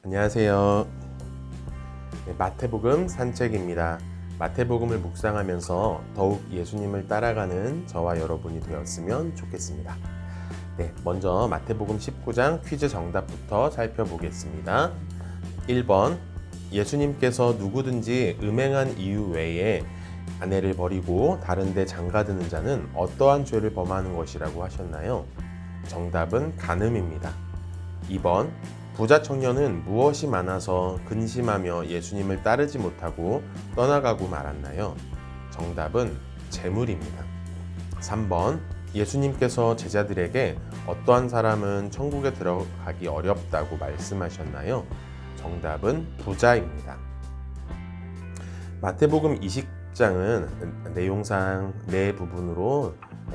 안녕하세요. 마태복음 산책입니다. 마태복음을 묵상하면서 더욱 예수님을 따라가는 저와 여러분이 되었으면 좋겠습니다. 먼저 마태복음 19장 퀴즈 정답부터 살펴보겠습니다. 1번, 예수님께서 누구든지 음행한 이유 외에 아내를 버리고 다른 데 장가드는 자는 어떠한 죄를 범하는 것이라고 하셨나요? 정답은 간음입니다. 2번, 부자 청년은 무엇이 많아서 근심하며 예수님을 따르지 못하고 떠나가고 말았나요? 정답은 재물입니다. 3번, 예수님께서 제자들에게 어떠한 사람은 천국에 들어가기 어렵다고 말씀하셨나요? 정답은 부자입니다. 마태복음 20장은 내용상 네 부분으로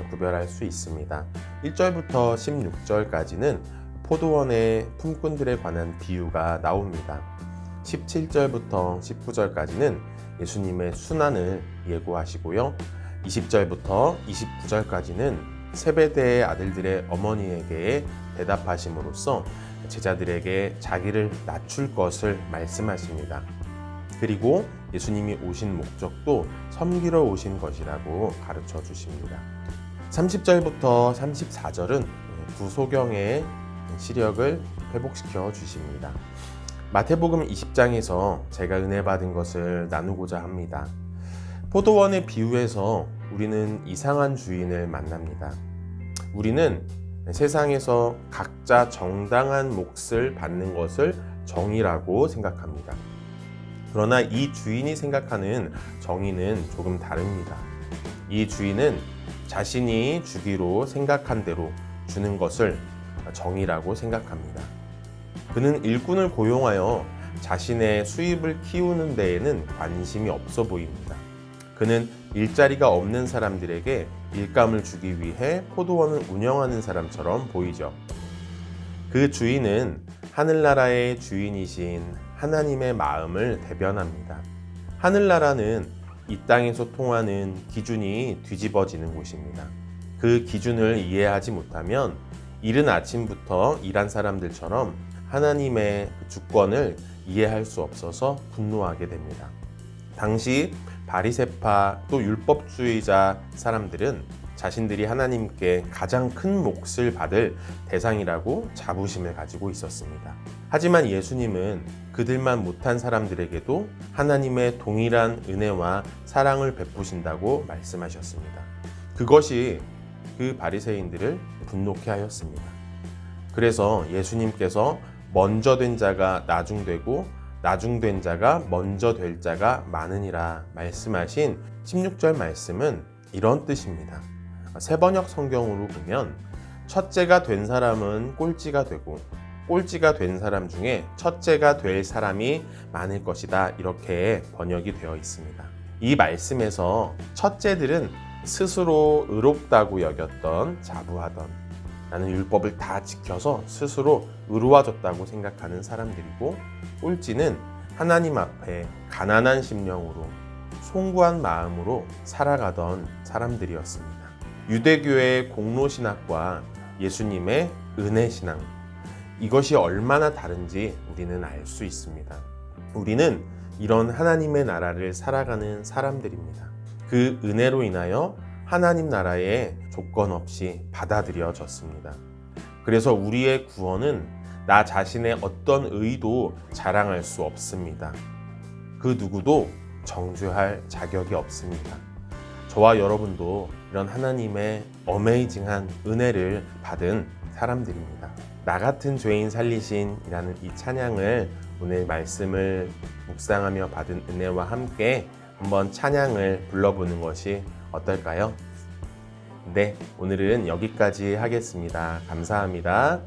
구별할 수 있습니다. 1절부터 16절까지는 포도원의 품꾼들에 관한 비유가 나옵니다. 17절부터 19절까지는 예수님의 순환을 예고하시고요. 20절부터 29절까지는 세베대의 아들들의 어머니에게 대답하심으로써 제자들에게 자기를 낮출 것을 말씀하십니다. 그리고 예수님이 오신 목적도 섬기러 오신 것이라고 가르쳐 주십니다. 30절부터 34절은 구소경의 시력을 회복시켜 주십니다. 마태복음 20장에서 제가 은혜 받은 것을 나누고자 합니다. 포도원의 비유에서 우리는 이상한 주인을 만납니다. 우리는 세상에서 각자 정당한 몫을 받는 것을 정의라고 생각합니다. 그러나 이 주인이 생각하는 정의는 조금 다릅니다. 이 주인은 자신이 주기로 생각한 대로 주는 것을 정의라고 생각합니다. 그는 일꾼을 고용하여 자신의 수입을 키우는 데에는 관심이 없어 보입니다. 그는 일자리가 없는 사람들에게 일감을 주기 위해 포도원을 운영하는 사람처럼 보이죠. 그 주인은 하늘나라의 주인이신 하나님의 마음을 대변합니다. 하늘나라는 이 땅에서 통하는 기준이 뒤집어지는 곳입니다. 그 기준을 이해하지 못하면 이른 아침부터 일한 사람들처럼 하나님의 주권을 이해할 수 없어서 분노하게 됩니다. 당시 바리새파 또 율법주의자 사람들은 자신들이 하나님께 가장 큰 몫을 받을 대상이라고 자부심을 가지고 있었습니다. 하지만 예수님은 그들만 못한 사람들에게도 하나님의 동일한 은혜와 사랑을 베푸신다고 말씀하셨습니다. 그것이 그 바리새인들을 분노케 하였습니다. 그래서 예수님께서 먼저 된 자가 나중되고 나중된 자가 먼저 될 자가 많으니라 말씀하신 16절 말씀은 이런 뜻입니다. 세번역 성경으로 보면 첫째가 된 사람은 꼴찌가 되고 꼴찌가 된 사람 중에 첫째가 될 사람이 많을 것이다, 이렇게 번역이 되어 있습니다. 이 말씀에서 첫째들은 스스로 의롭다고 여겼던, 자부하던, 나는 율법을 다 지켜서 스스로 의로워졌다고 생각하는 사람들이고, 꼴찌는 하나님 앞에 가난한 심령으로 송구한 마음으로 살아가던 사람들이었습니다. 유대교의 공로신학과 예수님의 은혜신앙, 이것이 얼마나 다른지 우리는 알 수 있습니다. 우리는 이런 하나님의 나라를 살아가는 사람들입니다. 그 은혜로 인하여 하나님 나라에 조건 없이 받아들여졌습니다. 그래서 우리의 구원은 나 자신의 어떤 의도 자랑할 수 없습니다. 그 누구도 정죄할 자격이 없습니다. 저와 여러분도 이런 하나님의 어메이징한 은혜를 받은 사람들입니다. 나 같은 죄인 살리신이라는 이 찬양을 오늘 말씀을 묵상하며 받은 은혜와 함께 한번 찬양을 불러보는 것이 어떨까요? 오늘은 여기까지 하겠습니다. 감사합니다.